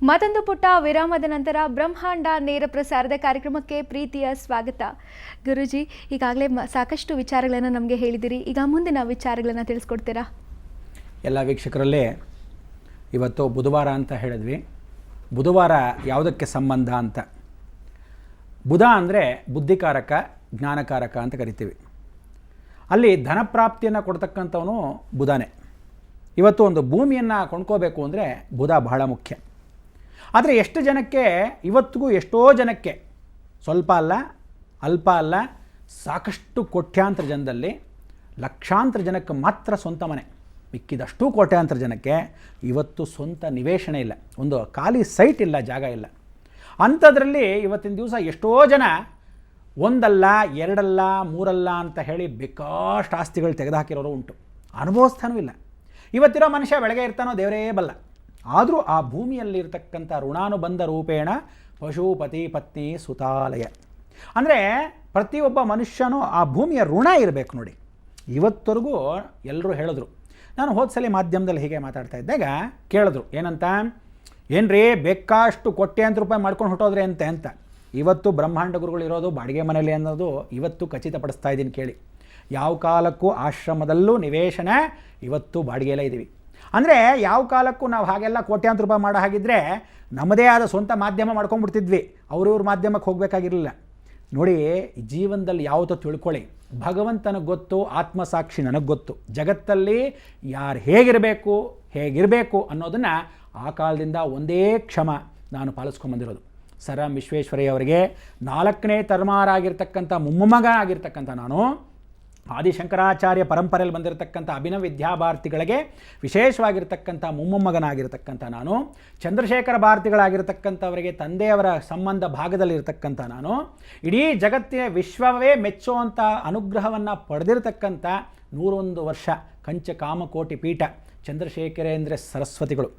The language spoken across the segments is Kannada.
ಮತ್ತೊಂದು ಪುಟ್ಟ ವಿರಾಮದ ನಂತರ ಬ್ರಹ್ಮಾಂಡ ನೇರ ಪ್ರಸಾರದ ಕಾರ್ಯಕ್ರಮಕ್ಕೆ ಪ್ರೀತಿಯ ಸ್ವಾಗತ. ಗುರುಜಿ, ಈಗಾಗಲೇ ಸಾಕಷ್ಟು ವಿಚಾರಗಳನ್ನು ನಮಗೆ ಹೇಳಿದಿರಿ. ಈಗ ಮುಂದಿನ ವಿಚಾರಗಳನ್ನು ತಿಳಿಸ್ಕೊಡ್ತೀರಾ? ಎಲ್ಲ ವೀಕ್ಷಕರಲ್ಲೇ ಇವತ್ತು ಬುಧವಾರ ಅಂತ ಹೇಳಿದ್ವಿ. ಬುಧವಾರ ಯಾವುದಕ್ಕೆ ಸಂಬಂಧ ಅಂತ, ಬುಧ ಅಂದರೆ ಬುದ್ಧಿಕಾರಕ, ಜ್ಞಾನಕಾರಕ ಅಂತ ಕರಿತೀವಿ. ಅಲ್ಲಿ ಧನಪ್ರಾಪ್ತಿಯನ್ನು ಕೊಡ್ತಕ್ಕಂಥವನು ಬುಧನೇ. ಇವತ್ತು ಒಂದು ಭೂಮಿಯನ್ನು ಕೊಂಡ್ಕೋಬೇಕು ಅಂದರೆ ಬುಧ ಬಹಳ ಮುಖ್ಯ. ಆದರೆ ಎಷ್ಟು ಜನಕ್ಕೆ, ಇವತ್ತಿಗೂ ಎಷ್ಟೋ ಜನಕ್ಕೆ, ಸ್ವಲ್ಪ ಅಲ್ಲ, ಅಲ್ಪ ಅಲ್ಲ, ಸಾಕಷ್ಟು ಕೋಟ್ಯಾಂತರ ಜನದಲ್ಲಿ ಲಕ್ಷಾಂತರ ಜನಕ್ಕೆ ಮಾತ್ರ ಸ್ವಂತ ಮನೆ. ಮಿಕ್ಕಿದಷ್ಟು ಕೋಟ್ಯಾಂತರ ಜನಕ್ಕೆ ಇವತ್ತು ಸ್ವಂತ ನಿವೇಶನ ಇಲ್ಲ, ಒಂದು ಖಾಲಿ ಸೈಟ್ ಇಲ್ಲ, ಜಾಗ ಇಲ್ಲ. ಅಂಥದ್ರಲ್ಲಿ ಇವತ್ತಿನ ದಿವಸ ಎಷ್ಟೋ ಜನ ಒಂದಲ್ಲ, ಎರಡಲ್ಲ, ಮೂರಲ್ಲ ಅಂತ ಹೇಳಿ ಬೇಕಾಷ್ಟು ಆಸ್ತಿಗಳು ತೆಗೆದುಹಾಕಿರೋರು ಉಂಟು. ಅನುಭವಿಸ್ತಾನೂ ಇಲ್ಲ. ಇವತ್ತಿರೋ ಮನುಷ್ಯ ಬೆಳಗ್ಗೆ ಇರ್ತಾನೋ ದೇವರೇ ಬಲ್ಲ. ಆದರೂ ಆ ಭೂಮಿಯಲ್ಲಿರ್ತಕ್ಕಂಥ ಋಣಾನುಬಂಧ ರೂಪೇಣ ಪಶುಪತಿ ಪತ್ನಿ ಸುತಾಲಯ ಅಂದರೆ ಪ್ರತಿಯೊಬ್ಬ ಮನುಷ್ಯನೂ ಆ ಭೂಮಿಯ ಋಣ ಇರಬೇಕು ನೋಡಿ. ಇವತ್ತವರೆಗೂ ಎಲ್ಲರೂ ಹೇಳಿದ್ರು, ನಾನು ಹೋದ್ಸಲಿ ಮಾಧ್ಯಮದಲ್ಲಿ ಹೀಗೆ ಮಾತಾಡ್ತಾ ಇದ್ದಾಗ ಕೇಳಿದ್ರು, ಏನಂತ, ಏನ್ರಿ ಬೇಕಾಷ್ಟು ಕೋಟ್ಯಾಂತರ ರೂಪಾಯಿ ಮಾಡ್ಕೊಂಡು ಹೊಟ್ಟೋದ್ರಿ ಅಂತ. ಇವತ್ತು ಬ್ರಹ್ಮಾಂಡ ಗುರುಗಳು ಇರೋದು ಬಾಡಿಗೆ ಮನೆಯಲ್ಲಿ ಅನ್ನೋದು ಇವತ್ತು ಖಚಿತಪಡಿಸ್ತಾ ಇದ್ದೀನಿ ಕೇಳಿ. ಯಾವ ಕಾಲಕ್ಕೂ ಆಶ್ರಮದಲ್ಲೂ ನಿವೇಶನ ಇವತ್ತು ಬಾಡಿಗೆಯಲ್ಲೇ ಇದ್ದೀವಿ. ಅಂದರೆ ಯಾವ ಕಾಲಕ್ಕೂ ನಾವು ಹಾಗೆಲ್ಲ ಕೋಟ್ಯಾಂತರ ರೂಪಾಯಿ ಮಾಡೋ ಹಾಗಿದ್ದರೆ ನಮ್ಮದೇ ಆದ ಸ್ವಂತ ಮಾಧ್ಯಮ ಮಾಡ್ಕೊಂಡ್ಬಿಡ್ತಿದ್ವಿ, ಅವ್ರವ್ರ ಮಾಧ್ಯಮಕ್ಕೆ ಹೋಗಬೇಕಾಗಿರಲಿಲ್ಲ. ನೋಡಿ, ಜೀವನದಲ್ಲಿ ಯಾವತ್ತೋ ತಿಳ್ಕೊಳ್ಳಿ, ಭಗವಂತನಿಗೆ ಗೊತ್ತು, ಆತ್ಮಸಾಕ್ಷಿ ನನಗೆ ಗೊತ್ತು, ಜಗತ್ತಲ್ಲಿ ಯಾರು ಹೇಗಿರಬೇಕು ಅನ್ನೋದನ್ನು ಆ ಕಾಲದಿಂದ ಒಂದೇ ಕ್ಷಮ ನಾನು ಪಾಲಿಸ್ಕೊಂಬಂದಿರೋದು. ಸರ್ ಎಂ ವಿಶ್ವೇಶ್ವರಯ್ಯ ಅವರಿಗೆ 4ನೇ ತಲೆಮಾರಾಗಿರ್ತಕ್ಕಂಥ ಮೊಮ್ಮಗ ಆಗಿರ್ತಕ್ಕಂಥ ನಾನು, ಆದಿಶಂಕರಾಚಾರ್ಯ ಪರಂಪರೆಯಲ್ಲಿ ಬಂದಿರತಕ್ಕಂಥ ಅಭಿನವ ವಿದ್ಯಾಭಾರತಿಗಳಿಗೆ ವಿಶೇಷವಾಗಿರ್ತಕ್ಕಂಥ ಮೊಮ್ಮಗನಾಗಿರ್ತಕ್ಕಂಥ ನಾನು, ಚಂದ್ರಶೇಖರ ಭಾರತಿಗಳಾಗಿರ್ತಕ್ಕಂಥವರಿಗೆ ತಂದೆಯವರ ಸಂಬಂಧ ಭಾಗದಲ್ಲಿರ್ತಕ್ಕಂಥ ನಾನು, ಇಡೀ ಜಗತ್ತಿನ ವಿಶ್ವವೇ ಮೆಚ್ಚುವಂಥ ಅನುಗ್ರಹವನ್ನು ಪಡೆದಿರತಕ್ಕಂಥ 101 ವರ್ಷ ಕಂಚ ಕಾಮಕೋಟಿ ಪೀಠ ಚಂದ್ರಶೇಖರೇಂದ್ರ ಸರಸ್ವತಿಗಳು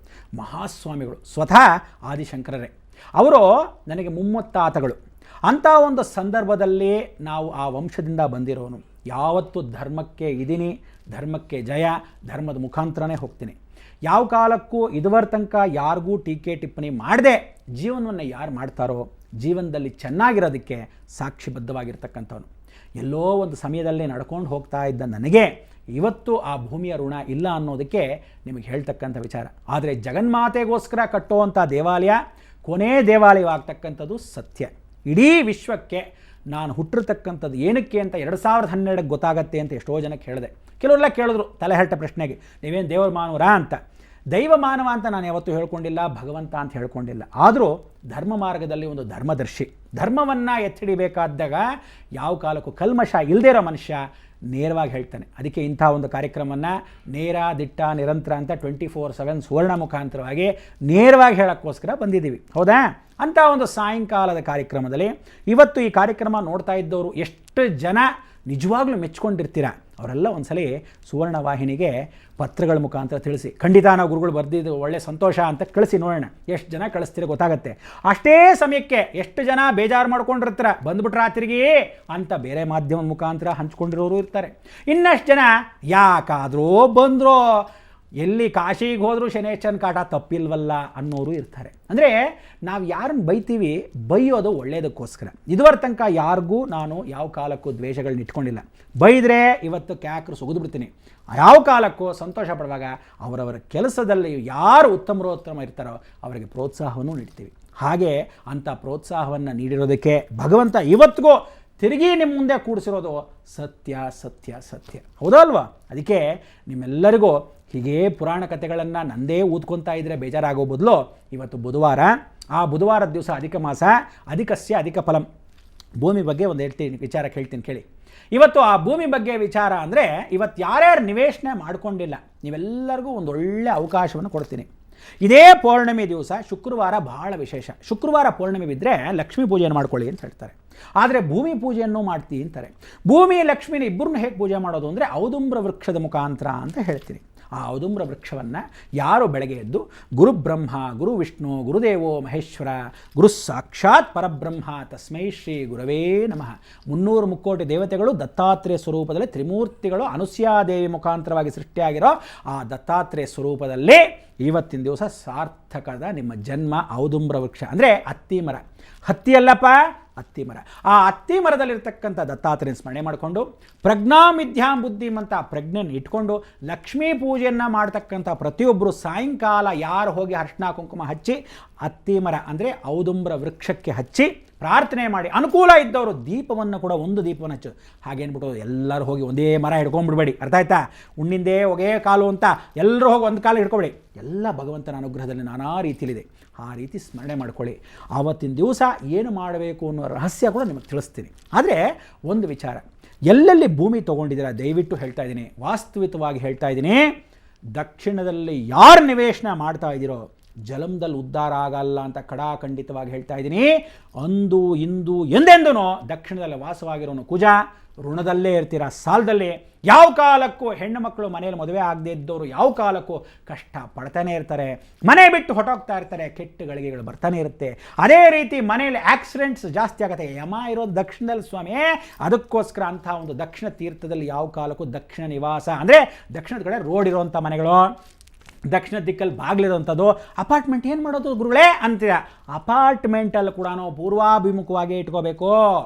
ಮಹಾಸ್ವಾಮಿಗಳು, ಸ್ವತಃ ಆದಿಶಂಕರರೇ ಅವರು ನನಗೆ ಮುಮ್ಮತ್ತಾತಗಳು. ಅಂಥ ಒಂದು ಸಂದರ್ಭದಲ್ಲಿ ನಾವು ಆ ವಂಶದಿಂದ ಬಂದಿರೋನು. ಯಾವತ್ತು ಧರ್ಮಕ್ಕೆ ಇದ್ದೀನಿ, ಧರ್ಮಕ್ಕೆ ಜಯ, ಧರ್ಮದ ಮುಖಾಂತರನೇ ಹೋಗ್ತೀನಿ. ಯಾವ ಕಾಲಕ್ಕೂ ಇದುವರ ತನಕ ಯಾರಿಗೂ ಟೀಕೆ ಟಿಪ್ಪಣಿ ಮಾಡದೆ ಜೀವನವನ್ನು ಯಾರು ಮಾಡ್ತಾರೋ ಜೀವನದಲ್ಲಿ ಚೆನ್ನಾಗಿರೋದಕ್ಕೆ ಸಾಕ್ಷಿಬದ್ಧವಾಗಿರ್ತಕ್ಕಂಥವನು. ಎಲ್ಲೋ ಒಂದು ಸಮಯದಲ್ಲಿ ನಡ್ಕೊಂಡು ಹೋಗ್ತಾ ಇದ್ದ ನನಗೆ ಇವತ್ತು ಆ ಭೂಮಿಯ ಋಣ ಇಲ್ಲ ಅನ್ನೋದಕ್ಕೆ ನಿಮಗೆ ಹೇಳ್ತಕ್ಕಂಥ ವಿಚಾರ. ಆದರೆ ಜಗನ್ಮಾತೆಗೋಸ್ಕರ ಕಟ್ಟುವಂಥ ದೇವಾಲಯ ಕೊನೇ ದೇವಾಲಯವಾಗ್ತಕ್ಕಂಥದ್ದು ಸತ್ಯ. ಇಡೀ ವಿಶ್ವಕ್ಕೆ ನಾನು ಹುಟ್ಟಿರ್ತಕ್ಕಂಥದ್ದು ಏನಕ್ಕೆ ಅಂತ 2012 ಗೊತ್ತಾಗತ್ತೆ ಅಂತ ಎಷ್ಟೋ ಜನಕ್ಕೆ ಹೇಳಿದೆ. ಕೆಲವರೆಲ್ಲ ಕೇಳಿದ್ರು ತಲೆಹರಟ ಪ್ರಶ್ನೆಗೆ, ನೀವೇನು ದೇವರ ಮಾನವರಾ ಅಂತ. ದೈವ ಮಾನವ ಅಂತ ನಾನು ಯಾವತ್ತೂ ಹೇಳ್ಕೊಂಡಿಲ್ಲ, ಭಗವಂತ ಅಂತ ಹೇಳ್ಕೊಂಡಿಲ್ಲ. ಆದರೂ ಧರ್ಮ ಮಾರ್ಗದಲ್ಲಿ ಒಂದು ಧರ್ಮದರ್ಶಿ, ಧರ್ಮವನ್ನು ಎತ್ತಿಡಿಬೇಕಾದಾಗ ಯಾವ ಕಾಲಕ್ಕೂ ಕಲ್ಮಶ ಇಲ್ಲದೇ ಇರೋ ಮನುಷ್ಯ ನೇರವಾಗಿ ಹೇಳ್ತಾನೆ. ಅದಕ್ಕೆ ಇಂಥ ಒಂದು ಕಾರ್ಯಕ್ರಮವನ್ನು ನೇರ ದಿಟ್ಟ ನಿರಂತರ ಅಂತ 24/7 ಸುವರ್ಣ ಮುಖಾಂತರವಾಗಿ ನೇರವಾಗಿ ಹೇಳೋಕ್ಕೋಸ್ಕರ ಬಂದಿದ್ದೀವಿ, ಹೌದಾ? ಅಂಥ ಒಂದು ಸಾಯಂಕಾಲದ ಕಾರ್ಯಕ್ರಮದಲ್ಲಿ ಇವತ್ತು ಈ ಕಾರ್ಯಕ್ರಮ ನೋಡ್ತಾ ಇದ್ದವರು ಎಷ್ಟು ಜನ ನಿಜವಾಗ್ಲೂ ಮೆಚ್ಕೊಂಡಿರ್ತೀರ ಅವರೆಲ್ಲ ಒಂದ್ಸಲಿ ಸುವರ್ಣ ವಾಹಿನಿಗೆ ಪತ್ರಗಳ ಮುಖಾಂತರ ತಿಳಿಸಿ. ಖಂಡಿತ ನಾವು ಗುರುಗಳು ಬರೆದಿದ್ದು ಒಳ್ಳೆ ಸಂತೋಷ ಅಂತ ಕಳಿಸಿ ನೋಡೋಣ, ಎಷ್ಟು ಜನ ಕಳಿಸ್ತೀರ ಗೊತ್ತಾಗತ್ತೆ. ಅಷ್ಟೇ ಸಮಯಕ್ಕೆ ಎಷ್ಟು ಜನ ಬೇಜಾರು ಮಾಡ್ಕೊಂಡಿರ್ತಾರೆ, ಬಂದ್ಬಿಟ್ರಾ ತಿರುಗಿ ಅಂತ ಬೇರೆ ಮಾಧ್ಯಮದ ಮುಖಾಂತರ ಹಂಚ್ಕೊಂಡಿರೋರು ಇರ್ತಾರೆ. ಇನ್ನಷ್ಟು ಜನ ಯಾಕಾದರೂ ಬಂದರೂ, ಎಲ್ಲಿ ಕಾಶಿಗೆ ಹೋದರೂ ಶನೇಶ್ವರನ ಕಾಟ ತಪ್ಪಿಲ್ವಲ್ಲ ಅನ್ನೋರು ಇರ್ತಾರೆ. ಅಂದರೆ ನಾವು ಯಾರನ್ನು ಬೈತೀವಿ, ಬೈಯೋದು ಒಳ್ಳೆಯದಕ್ಕೋಸ್ಕರ. ಇದುವರ ತನಕ ಯಾರಿಗೂ ನಾನು ಯಾವ ಕಾಲಕ್ಕೂ ದ್ವೇಷಗಳನ್ನ ಇಟ್ಕೊಂಡಿಲ್ಲ. ಬೈದರೆ ಇವತ್ತು ಕ್ಯಾಕ್ರು ಸುಗಿದ್ಬಿಡ್ತೀನಿ. ಯಾವ ಕಾಲಕ್ಕೂ ಸಂತೋಷ ಪಡುವಾಗ ಅವರವರ ಕೆಲಸದಲ್ಲಿ ಯಾರು ಉತ್ತಮ ಇರ್ತಾರೋ ಅವರಿಗೆ ಪ್ರೋತ್ಸಾಹವನ್ನು ನೀಡ್ತೀವಿ. ಹಾಗೆ ಅಂಥ ಪ್ರೋತ್ಸಾಹವನ್ನು ನೀಡಿರೋದಕ್ಕೆ ಭಗವಂತ ಇವತ್ತಿಗೂ ತಿರುಗಿ ನಿಮ್ಮ ಮುಂದೆ ಕೂಡಿಸಿರೋದು ಸತ್ಯ ಸತ್ಯ ಸತ್ಯ, ಹೌದಲ್ವಾ? ಅದಕ್ಕೆ ನಿಮ್ಮೆಲ್ಲರಿಗೂ ಹೀಗೇ ಪುರಾಣ ಕಥೆಗಳನ್ನು ನಂದೇ ಊದ್ಕೊತಾ ಇದ್ದರೆ ಬೇಜಾರಾಗೋ ಬದಲು ಇವತ್ತು ಬುಧವಾರ, ಆ ಬುಧವಾರದ ದಿವಸ ಅಧಿಕ ಮಾಸ, ಅಧಿಕಸ್ಯ ಅಧಿಕ ಫಲಂ. ಭೂಮಿ ಬಗ್ಗೆ ಒಂದು ವಿಚಾರ ಕೇಳ್ತೀನಿ ಕೇಳಿ. ಇವತ್ತು ಆ ಭೂಮಿ ಬಗ್ಗೆ ವಿಚಾರ ಅಂದರೆ, ಇವತ್ತು ಯಾರ್ಯಾರು ನಿವೇಶನ ಮಾಡ್ಕೊಂಡಿಲ್ಲ ನೀವೆಲ್ಲರಿಗೂ ಒಂದು ಒಳ್ಳೆಯ ಅವಕಾಶವನ್ನು ಕೊಡ್ತೀನಿ. ಇದೇ ಪೌರ್ಣಮಿ ದಿವಸ ಶುಕ್ರವಾರ ಬಹಳ ವಿಶೇಷ. ಶುಕ್ರವಾರ ಪೌರ್ಣಮಿ ಬಿದ್ದರೆ ಲಕ್ಷ್ಮೀ ಪೂಜೆಯನ್ನು ಮಾಡ್ಕೊಳ್ಳಿ ಅಂತ ಹೇಳ್ತಾರೆ. ಆದರೆ ಭೂಮಿ ಪೂಜೆಯನ್ನು ಮಾಡ್ತೀವಿ ಅಂತಾರೆ. ಭೂಮಿ ಲಕ್ಷ್ಮಿನ ಇಬ್ಬರನ್ನ ಹೇಗೆ ಪೂಜೆ ಮಾಡೋದು ಅಂದರೆ ಔದುಂಬ್ರ ವೃಕ್ಷದ ಮುಖಾಂತರ ಅಂತ ಹೇಳ್ತೀನಿ. ಆ ಔದುಂಬ್ರ ವೃಕ್ಷವನ್ನು ಯಾರು ಬೆಳಗ್ಗೆ ಎದ್ದು ಗುರು ಬ್ರಹ್ಮ, ಗುರು ವಿಷ್ಣು, ಗುರುದೇವೋ ಮಹೇಶ್ವರ, ಗುರು ಸಾಕ್ಷಾತ್ ಪರಬ್ರಹ್ಮ ತಸ್ಮೈ ಶ್ರೀ ಗುರವೇ ನಮಃ, 300 ಮುಕ್ಕೋಟಿ ದೇವತೆಗಳು ದತ್ತಾತ್ರೇಯ ಸ್ವರೂಪದಲ್ಲಿ ತ್ರಿಮೂರ್ತಿಗಳು ಅನುಸ್ಯಾದೇವಿ ಮುಖಾಂತರವಾಗಿ ಸೃಷ್ಟಿಯಾಗಿರೋ ಆ ದತ್ತಾತ್ರೇಯ ಸ್ವರೂಪದಲ್ಲಿ ಇವತ್ತಿನ ದಿವಸ ಸಾರ್ಥಕದ ನಿಮ್ಮ ಜನ್ಮ ಔದುಂಬ್ರ ವೃಕ್ಷ ಅಂದರೆ ಹತ್ತಿ ಮರ. ಹತ್ತಿಯಲ್ಲಪ್ಪ, ಹತ್ತಿ ಮರ. ಆ ಹತ್ತಿ ಮರದಲ್ಲಿರ್ತಕ್ಕಂಥ ದತ್ತಾತ್ರೇಯನ ಸ್ಮರಣೆ ಮಾಡಿಕೊಂಡು ಪ್ರಜ್ಞಾಮಿಥ್ಯಾಂ ಬುದ್ಧಿಮಂತ ಪ್ರಜ್ಞೆಯನ್ನು ಇಟ್ಕೊಂಡು ಲಕ್ಷ್ಮೀ ಪೂಜೆಯನ್ನು ಮಾಡ್ತಕ್ಕಂಥ ಪ್ರತಿಯೊಬ್ಬರು ಸಾಯಂಕಾಲ ಯಾರು ಹೋಗಿ ಅರಿಶಿನ ಕುಂಕುಮ ಹಚ್ಚಿ ಹತ್ತಿ ಮರ ಅಂದರೆ ಔದುಂಬ್ರ ವೃಕ್ಷಕ್ಕೆ ಹಚ್ಚಿ ಪ್ರಾರ್ಥನೆ ಮಾಡಿ, ಅನುಕೂಲ ಇದ್ದವರು ದೀಪವನ್ನು ಕೂಡ ಒಂದು ದೀಪವನ್ನು ಹಚ್ಚು. ಹಾಗೇನ್ಬಿಟ್ಟು ಎಲ್ಲರೂ ಹೋಗಿ ಒಂದೇ ಮರ ಹಿಡ್ಕೊಂಡ್ಬಿಡ್ಬೇಡಿ, ಅರ್ಥ ಆಯ್ತಾ? ಉಣ್ಣಿಂದೇ ಒಗೇ ಕಾಲು ಅಂತ ಎಲ್ಲರೂ ಹೋಗಿ ಒಂದು ಕಾಲು ಹಿಡ್ಕೊಬೇಡಿ. ಎಲ್ಲ ಭಗವಂತನ ಅನುಗ್ರಹದಲ್ಲಿ ನಾನಾ ರೀತಿಯಲ್ಲಿದೆ. ಆ ರೀತಿ ಸ್ಮರಣೆ ಮಾಡ್ಕೊಳ್ಳಿ. ಆವತ್ತಿನ ದಿವಸ ಏನು ಮಾಡಬೇಕು ಅನ್ನೋ ರಹಸ್ಯ ಕೂಡ ನಿಮಗೆ ತಿಳಿಸ್ತೀನಿ. ಆದರೆ ಒಂದು ವಿಚಾರ, ಎಲ್ಲೆಲ್ಲಿ ಭೂಮಿ ತೊಗೊಂಡಿದ್ದೀರಾ ದಯವಿಟ್ಟು ಹೇಳ್ತಾ ಇದ್ದೀನಿ, ವಾಸ್ತವಿಕವಾಗಿ ಹೇಳ್ತಾ ಇದ್ದೀನಿ, ದಕ್ಷಿಣದಲ್ಲಿ ಯಾರು ನಿವೇಶನ ಮಾಡ್ತಾ ಇದ್ದೀರೋ ಜಲಮದಲ್ಲಿ ಉದ್ಧಾರ ಆಗಲ್ಲ ಅಂತ ಖಡಾಖಂಡಿತವಾಗಿ ಹೇಳ್ತಾ ಇದ್ದೀನಿ. ಅಂದು ಇಂದು ಎಂದೆಂದೂ ದಕ್ಷಿಣದಲ್ಲಿ ವಾಸವಾಗಿರೋನು ಕುಜ, ಋಣದಲ್ಲೇ ಇರ್ತೀರ, ಸಾಲದಲ್ಲಿ. ಯಾವ ಕಾಲಕ್ಕೂ ಹೆಣ್ಣು ಮಕ್ಕಳು ಮನೆಯಲ್ಲಿ ಮದುವೆ ಆಗದೇ ಇದ್ದವರು ಯಾವ ಕಾಲಕ್ಕೂ ಕಷ್ಟ ಪಡ್ತಾನೆ ಇರ್ತಾರೆ, ಮನೆ ಬಿಟ್ಟು ಹೊಟ್ಟೋಗ್ತಾ ಇರ್ತಾರೆ, ಕೆಟ್ಟ ಗಳಿಗೆಗಳು ಬರ್ತಾನೆ ಇರುತ್ತೆ. ಅದೇ ರೀತಿ ಮನೆಯಲ್ಲಿ ಆಕ್ಸಿಡೆಂಟ್ಸ್ ಜಾಸ್ತಿ ಆಗುತ್ತೆ. ಯಮ ಇರೋದು ದಕ್ಷಿಣದಲ್ಲಿ ಸ್ವಾಮಿ, ಅದಕ್ಕೋಸ್ಕರ ಅಂಥ ಒಂದು ದಕ್ಷಿಣ ತೀರ್ಥದಲ್ಲಿ ಯಾವ ಕಾಲಕ್ಕೂ ದಕ್ಷಿಣ ನಿವಾಸ ಅಂದರೆ ದಕ್ಷಿಣದ ಕಡೆ ರೋಡ್ ಇರೋವಂಥ ಮನೆಗಳು, ದಕ್ಷಿಣ ದಿಕ್ಕಲ್ಲಿ ಬಾಗಿಲಿರೋವಂಥದ್ದು. ಅಪಾರ್ಟ್ಮೆಂಟ್ ಏನು ಮಾಡೋದು ಗುರುಗಳೇ ಅಂತೀರ, ಅಪಾರ್ಟ್ಮೆಂಟಲ್ಲಿ ಕೂಡ ಪೂರ್ವಾಭಿಮುಖವಾಗಿ ಇಟ್ಕೋಬೇಕು.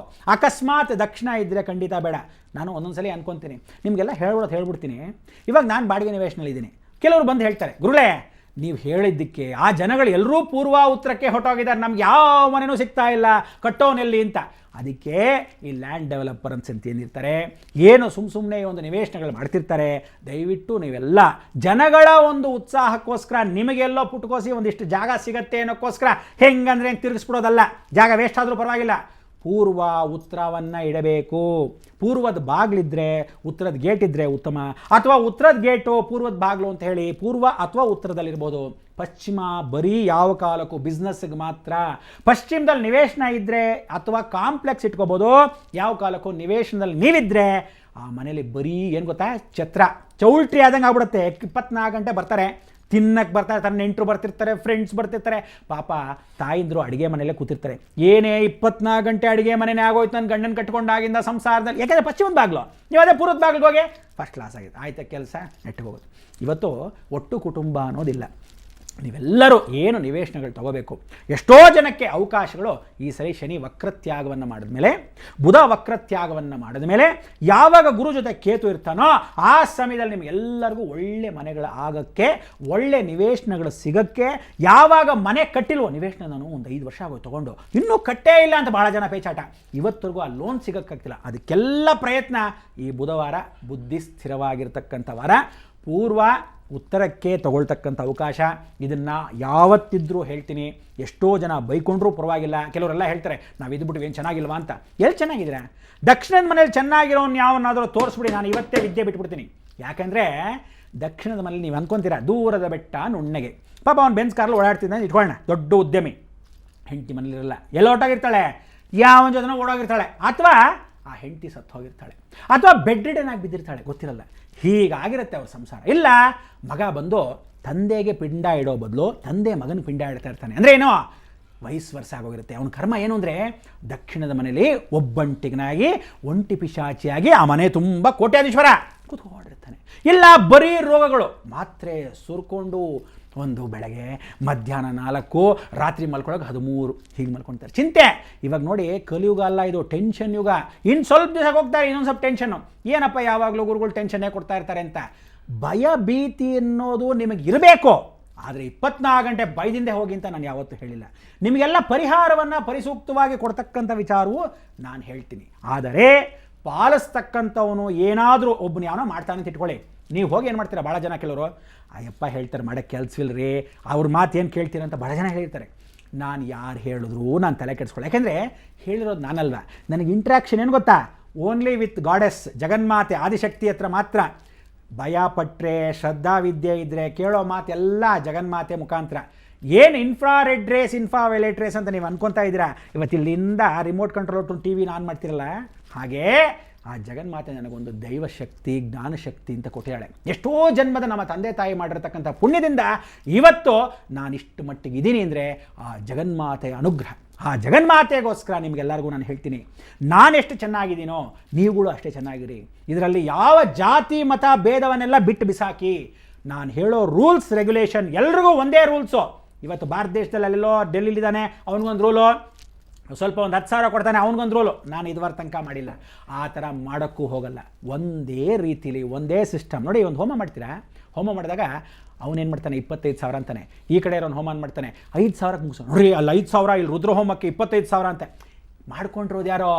ಅಕಸ್ಮಾತ್ ದಕ್ಷಿಣ ಇದ್ದರೆ ಖಂಡಿತ ಬೇಡ. ನಾನು ಒಂದೊಂದು ಸಲ ಅನ್ಕೊತೀನಿ, ನಿಮಗೆಲ್ಲ ಹೇಳ್ಬಿಡ್ತೀನಿ. ಇವಾಗ ನಾನು ಬಾಡಿಗೆ ನಿವೇಶನಲ್ಲಿದ್ದೀನಿ. ಕೆಲವರು ಬಂದು ಹೇಳ್ತಾರೆ, ಗುರುಗಳೇ ನೀವು ಹೇಳಿದ್ದಕ್ಕೆ ಆ ಜನಗಳು ಎಲ್ಲರೂ ಪೂರ್ವ ಉತ್ತರಕ್ಕೆ ಹೊಟ್ಟೋಗಿದ್ದಾರೆ, ನಮ್ಗೆ ಯಾವ ಮನೆಯೂ ಸಿಗ್ತಾ ಇಲ್ಲ, ಕಟ್ಟೋನೆಲ್ಲಿ ಅಂತ. ಅದಕ್ಕೆ ಈ ಲ್ಯಾಂಡ್ ಡೆವಲಪರ್ಸ್ ಅಂತ ಏನಿರ್ತಾರೆ, ಏನು ಸುಮ್ಮನೆ ಒಂದು ನಿವೇಶನಗಳು ಮಾಡ್ತಿರ್ತಾರೆ. ದಯವಿಟ್ಟು ನೀವೆಲ್ಲ ಜನಗಳ ಒಂದು ಉತ್ಸಾಹಕ್ಕೋಸ್ಕರ ನಿಮಗೆಲ್ಲೋ ಪುಟ್ಕೋಸಿ ಒಂದಿಷ್ಟು ಜಾಗ ಸಿಗತ್ತೆ ಅನ್ನೋಕ್ಕೋಸ್ಕರ ಹೆಂಗಂದ್ರೆ ತಿರುಗಿಸ್ಬಿಡೋದಲ್ಲ. ಜಾಗ ವೇಸ್ಟ್ ಆದರೂ ಪರವಾಗಿಲ್ಲ, ಪೂರ್ವ ಉತ್ತರವನ್ನು ಇಡಬೇಕು. ಪೂರ್ವದ ಬಾಗಿಲಿದ್ರೆ ಉತ್ತರದ ಗೇಟ್ ಇದ್ದರೆ ಉತ್ತಮ, ಅಥವಾ ಉತ್ತರದ ಗೇಟು ಪೂರ್ವದ ಬಾಗಿಲು ಅಂತ ಹೇಳಿ ಪೂರ್ವ ಅಥವಾ ಉತ್ತರದಲ್ಲಿರ್ಬೋದು. ಪಶ್ಚಿಮ ಬರೀ ಯಾವ ಕಾಲಕ್ಕೂ ಬಿಸ್ನೆಸ್ಗೆ ಮಾತ್ರ. ಪಶ್ಚಿಮದಲ್ಲಿ ನಿವೇಶನ ಇದ್ದರೆ ಅಥವಾ ಕಾಂಪ್ಲೆಕ್ಸ್ ಇಟ್ಕೋಬೋದು. ಯಾವ ಕಾಲಕ್ಕೂ ನಿವೇಶನದಲ್ಲಿ ನೀವಿದ್ದರೆ ಆ ಮನೇಲಿ ಬರೀ ಏನು ಗೊತ್ತಾ, ಛತ್ರ ಚೌಲ್ಟ್ರಿ ಆದಂಗೆ ಆಗ್ಬಿಡುತ್ತೆ. 24 ಗಂಟೆ ಬರ್ತಾರೆ, ತಿನ್ನಕ್ಕೆ ಬರ್ತಾ ಇರ್ತಾರೆ, ನೆಂಟರು ಬರ್ತಿರ್ತಾರೆ, ಫ್ರೆಂಡ್ಸ್ ಬರ್ತಿರ್ತಾರೆ. ಪಾಪ ತಾಯಿಂದರು ಅಡುಗೆ ಮನೆಯಲ್ಲೇ ಕೂತಿರ್ತಾರೆ. ಏನೇ 24 ಗಂಟೆ ಅಡುಗೆ ಮನೆಯೇ ಆಗೋಯ್ತು ನನ್ನ ಗಂಡನ ಕಟ್ಕೊಂಡಾಗಿಂದ ಸಂಸಾರದಲ್ಲಿ. ಯಾಕೆಂದರೆ ಪಶ್ಚಿಮದ ಬಾಗಿಲು, ನೀವು ಅದೇ ಪೂರ್ವದ ಬಾಗಿಲಿಗೆ ಹೋಗಿ ಫಸ್ಟ್ ಕ್ಲಾಸ್ ಆಗಿದೆ, ಆಯ್ತಾ ಕೆಲಸ ನೆಟ್ಟಿಗೆ ಹೋಗೋದು. ಇವತ್ತು ಒಟ್ಟು ಕುಟುಂಬ ಅನ್ನೋದಿಲ್ಲ. ನೀವೆಲ್ಲರೂ ಏನು ನಿವೇಶನಗಳು ತಗೋಬೇಕು. ಎಷ್ಟೋ ಜನಕ್ಕೆ ಅವಕಾಶಗಳು ಈ ಸರಿ ಶನಿ ವಕ್ರತ್ಯಾಗವನ್ನು ಮಾಡಿದ ಮೇಲೆ, ಬುಧ ವಕ್ರತ್ಯಾಗವನ್ನು ಮಾಡಿದ ಮೇಲೆ, ಯಾವಾಗ ಗುರು ಜೊತೆ ಕೇತು ಇರ್ತಾನೋ ಆ ಸಮಯದಲ್ಲಿ ನಿಮಗೆಲ್ಲರಿಗೂ ಒಳ್ಳೆ ಮನೆಗಳು ಆಗೋಕ್ಕೆ, ಒಳ್ಳೆ ನಿವೇಶನಗಳು ಸಿಗೋಕ್ಕೆ. ಯಾವಾಗ ಮನೆ ಕಟ್ಟಿಲ್ವೋ, ನಿವೇಶನ ನಾನು ಒಂದು 5 ವರ್ಷ ಆಗೋದು ತೊಗೊಂಡು ಇನ್ನೂ ಕಟ್ಟೇ ಇಲ್ಲ ಅಂತ ಭಾಳ ಜನ ಪೇಚಾಟ, ಇವತ್ತರೆಗೂ ಆ ಲೋನ್ ಸಿಗೋಕ್ಕಾಗ್ತಿಲ್ಲ. ಅದಕ್ಕೆಲ್ಲ ಪ್ರಯತ್ನ ಈ ಬುಧವಾರ ಬುದ್ಧಿ ಸ್ಥಿರವಾಗಿರ್ತಕ್ಕಂಥ ವಾರ. ಪೂರ್ವ ಉತ್ತರಕ್ಕೆ ತಗೊಳ್ತಕ್ಕಂಥ ಅವಕಾಶ. ಇದನ್ನು ಯಾವತ್ತಿದ್ರೂ ಹೇಳ್ತೀನಿ. ಎಷ್ಟೋ ಜನ ಬೈಕೊಂಡ್ರೂ ಪರವಾಗಿಲ್ಲ. ಕೆಲವರೆಲ್ಲ ಹೇಳ್ತಾರೆ ನಾವು ಇದ್ಬಿಟ್ಟು ಏನು ಚೆನ್ನಾಗಿಲ್ವಾ ಅಂತ. ಎಲ್ಲಿ ಚೆನ್ನಾಗಿದ್ದೀರಾ? ದಕ್ಷಿಣದ ಮನೇಲಿ ಚೆನ್ನಾಗಿರೋನು ಯಾವನ್ನಾದರೂ ತೋರಿಸ್ಬಿಡಿ, ನಾನು ಇವತ್ತೇ ವಿದ್ಯೆ ಬಿಟ್ಬಿಡ್ತೀನಿ. ಯಾಕೆಂದರೆ ದಕ್ಷಿಣದ ಮನೇಲಿ ನೀವು ಅಂದ್ಕೊತೀರಾ ದೂರದ ಬೆಟ್ಟ ನುಣ್ಣಗೆ. ಪಾಪ ಅವ್ನು ಬೆನ್ಸ್ ಕಾರಲ್ಲಿ ಓಡಾಡ್ತಿದ್ದಾನೆ ಇಟ್ಕೊಳ್ಳೋಣ, ದೊಡ್ಡ ಉದ್ಯಮಿ, ಹೆಂಡತಿ ಮನೇಲಿರಲ್ಲ, ಎಲ್ಲ ಹೊಟ್ಟೋಗಿರ್ತಾಳೆ, ಯಾವನ ಜೊತೆ ಓಡೋಗಿರ್ತಾಳೆ, ಅಥವಾ ಆ ಹೆಂಡತಿ ಸತ್ತು ಹೋಗಿರ್ತಾಳೆ, ಅಥವಾ ಬೆಡ್ ರಿಡನ್ ಆಗಿ ಬಿದ್ದಿರ್ತಾಳೆ, ಗೊತ್ತಿರಲ್ಲ. ಹೀಗಾಗಿರುತ್ತೆ ಅವ್ರ ಸಂಸಾರ. ಇಲ್ಲ ಮಗ ಬಂದು ತಂದೆಗೆ ಪಿಂಡ ಇಡೋ ಬದಲು ತಂದೆ ಮಗನ ಪಿಂಡ ಇಡ್ತಾ ಇರ್ತಾನೆ. ಅಂದರೆ ಏನೋ ವಯಸ್ಸು ವರ್ಷ ಆಗೋಗಿರುತ್ತೆ. ಅವನ ಕರ್ಮ ಏನು ಅಂದರೆ ದಕ್ಷಿಣದ ಮನೇಲಿ ಒಬ್ಬಂಟಿಗನಾಗಿ ಒಂಟಿ ಪಿಶಾಚಿಯಾಗಿ ಆ ಮನೆ ತುಂಬ ಕೋಟ್ಯಾಧೀಶ್ವರ ಕೂತ್ಕೊಂಡಿರ್ತಾನೆ. ಇಲ್ಲ ಬರೀ ರೋಗಗಳು, ಮಾತ್ರೆ ಸುರ್ಕೊಂಡು ಒಂದು ಬೆಳಗ್ಗೆ ಮಧ್ಯಾಹ್ನ 4, ರಾತ್ರಿ ಮಲ್ಕೊಳ್ಳೋಕೆ 13 ಹೀಗೆ ಮಲ್ಕೊಳ್ತಾರೆ. ಚಿಂತೆ. ಇವಾಗ ನೋಡಿ ಕಲಿಯುಗ ಅಲ್ಲ ಇದು, ಟೆನ್ಷನ್ ಯುಗ. ಇನ್ನು ಸ್ವಲ್ಪ ದಿವಸ ಹೋಗ್ತಾರೆ, ಇನ್ನೊಂದು ಸ್ವಲ್ಪ ಟೆನ್ಷನ್ನು. ಏನಪ್ಪ ಯಾವಾಗಲೂ ಗುರುಗಳು ಟೆನ್ಷನ್ನೇ ಕೊಡ್ತಾ ಇರ್ತಾರೆ ಅಂತ. ಭಯ ಭೀತಿ ಅನ್ನೋದು ನಿಮಗೆ ಇರಬೇಕು, ಆದರೆ 24 ಗಂಟೆ ಭಯದಿಂದ ಹೋಗಿ ಅಂತ ನಾನು ಯಾವತ್ತೂ ಹೇಳಿಲ್ಲ. ನಿಮಗೆಲ್ಲ ಪರಿಹಾರವನ್ನು ಪರಿಸೂಕ್ತವಾಗಿ ಕೊಡ್ತಕ್ಕಂಥ ವಿಚಾರವು ನಾನು ಹೇಳ್ತೀನಿ. ಆದರೆ ಪಾಲಿಸ್ತಕ್ಕಂಥವನು ಏನಾದರೂ ಒಬ್ಬನು ಯಾವನೋ ಮಾಡ್ತಾನೆ ಅಂತ ಇಟ್ಕೊಳ್ಳಿ, ನೀವು ಹೋಗಿ ಏನು ಮಾಡ್ತೀರಾ? ಭಾಳ ಜನ ಕೆಲವರು ಅಯ್ಯಪ್ಪ ಹೇಳ್ತಾರೆ ಮಾಡೋಕ್ಕೆ ಕೆಲಸವಿಲ್ಲರಿ, ಅವ್ರ ಮಾತು ಏನು ಕೇಳ್ತೀರ ಅಂತ ಭಾಳ ಜನ ಹೇಳ್ತಾರೆ. ನಾನು ಯಾರು ಹೇಳಿದ್ರು ನಾನು ತಲೆ ಕೆಡಿಸ್ಕೊಳ್ಳಿ. ಯಾಕೆಂದರೆ ಹೇಳಿರೋದು ನಾನಲ್ವ, ನನಗೆ ಇಂಟ್ರ್ಯಾಕ್ಷನ್ ಏನು ಗೊತ್ತಾ, only with goddess Adishakti Adishakti ಹತ್ರ ಮಾತ್ರ. ಭಯ ಪಟ್ಟರೆ, ಶ್ರದ್ಧಾ ವಿದ್ಯೆ ಇದ್ದರೆ ಕೇಳೋ ಮಾತೆಲ್ಲ ಜಗನ್ಮಾತೆ ಮುಖಾಂತರ. ಏನು ಇನ್ಫ್ರಾರೆಡ್ ರೇಸ್ ಇನ್ಫ್ರಾವೈಲೆಟ್ ರೇಸ್ ಅಂತ ನೀವು ಅನ್ಕೊತಾ ಇದ್ದೀರಾ, ಇವತ್ತಿಲ್ಲಿಂದ ರಿಮೋಟ್ ಕಂಟ್ರೋಲ್ ಟಿವಿನ ಆನ್ ಮಾಡ್ತಿರಲ್ಲ, ಹಾಗೇ ಆ ಜಗನ್ಮಾತೆ ನನಗೊಂದು ದೈವಶಕ್ತಿ ಜ್ಞಾನಶಕ್ತಿ ಅಂತ ಕೊಟ್ಟಿದ್ದಾಳೆ. ಎಷ್ಟೋ ಜನ್ಮದ ನಮ್ಮ ತಂದೆ ತಾಯಿ ಮಾಡಿರ್ತಕ್ಕಂಥ ಪುಣ್ಯದಿಂದ ಇವತ್ತು ನಾನಿಷ್ಟು ಮಟ್ಟಿಗೆ ಇದ್ದೀನಿ ಅಂದರೆ ಆ ಜಗನ್ಮಾತೆಯ ಅನುಗ್ರಹ. ಆ ಜಗನ್ಮಾತೆಗೋಸ್ಕರ ನಿಮಗೆಲ್ಲರಿಗೂ ನಾನು ಹೇಳ್ತೀನಿ, ನಾನೆಷ್ಟು ಚೆನ್ನಾಗಿದ್ದೀನೋ ನೀವುಗಳು ಅಷ್ಟೇ ಚೆನ್ನಾಗಿರಿ. ಇದರಲ್ಲಿ ಯಾವ ಜಾತಿ ಮತ ಭೇದವನ್ನೆಲ್ಲ ಬಿಟ್ಟು ಬಿಸಾಕಿ ನಾನು ಹೇಳೋ ರೂಲ್ಸ್ ರೆಗ್ಯುಲೇಷನ್ ಎಲ್ರಿಗೂ ಒಂದೇ ರೂಲ್ಸು. ಇವತ್ತು ಭಾರತ ದೇಶದಲ್ಲಿ ಅಲ್ಲೆಲ್ಲೋ ಡೆಲ್ಲಿಲಿದ್ದಾನೆ, ಅವನಿಗೊಂದು ರೂಲು, ಸ್ವಲ್ಪ ಒಂದು 10,000 ಕೊಡ್ತಾನೆ, ಅವನಿಗೊಂದು ರೂಲು. ನಾನು ಇದುವರೆಗೆ ತನಕ ಮಾಡಿಲ್ಲ, ಆ ಥರ ಮಾಡೋಕ್ಕೂ ಹೋಗಲ್ಲ. ಒಂದೇ ರೀತಿಲಿ ಒಂದೇ ಸಿಸ್ಟಮ್. ನೋಡಿ, ಒಂದು ಹೋಮ ಮಾಡ್ತೀರಾ, ಹೋಮ ಮಾಡಿದಾಗ ಅವನೇನು ಮಾಡ್ತಾನೆ 25,000 ಅಂತಾನೆ, ಈ ಕಡೆ ಇರೋನು ಹೋಮ ಮಾಡ್ತಾನೆ 5,000ಕ್ಕೆ ಮುಗಿಸೋ. ನೋಡ್ರಿ, ಅಲ್ಲಿ 5,000, ಇಲ್ಲಿ ರುದ್ರ ಹೋಮಕ್ಕೆ 25,000 ಅಂತ ಮಾಡ್ಕೊಂಡಿರೋದು ಯಾರೋ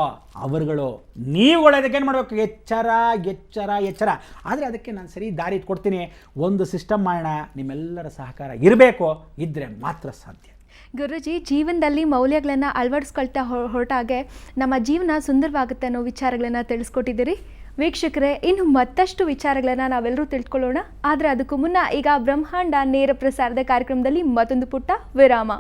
ಅವರುಗಳು. ನೀವುಗಳು ಅದಕ್ಕೇನು ಮಾಡಬೇಕು? ಎಚ್ಚರ ಎಚ್ಚರ ಎಚ್ಚರ. ಆದರೆ ಅದಕ್ಕೆ ನಾನು ಸರಿ ದಾರಿ ಕೊಡ್ತೀನಿ, ಒಂದು ಸಿಸ್ಟಮ್ ಮಾಡೋಣ, ನಿಮ್ಮೆಲ್ಲರ ಸಹಕಾರ ಇರಬೇಕು, ಇದ್ದರೆ ಮಾತ್ರ ಸಾಧ್ಯ. ಗುರುಜಿ, ಜೀವನದಲ್ಲಿ ಮೌಲ್ಯಗಳನ್ನು ಅಳವಡಿಸ್ಕೊಳ್ತಾ ಹೊರಟಾಗೆ ನಮ್ಮ ಜೀವನ ಸುಂದರವಾಗುತ್ತೆ ಅನ್ನೋ ವಿಚಾರಗಳನ್ನು ತಿಳಿಸ್ಕೊಟ್ಟಿದ್ದೀರಿ. ವೀಕ್ಷಕರೇ, ಇನ್ನು ಮತ್ತಷ್ಟು ವಿಚಾರಗಳನ್ನು ನಾವೆಲ್ಲರೂ ತಿಳ್ಕೊಳ್ಳೋಣ. ಆದರೆ ಅದಕ್ಕೂ ಮುನ್ನ ಈಗ ಬ್ರಹ್ಮಾಂಡ ನೇರ ಪ್ರಸಾರದ ಕಾರ್ಯಕ್ರಮದಲ್ಲಿ ಮತ್ತೊಂದು ಪುಟ್ಟ ವಿರಾಮ.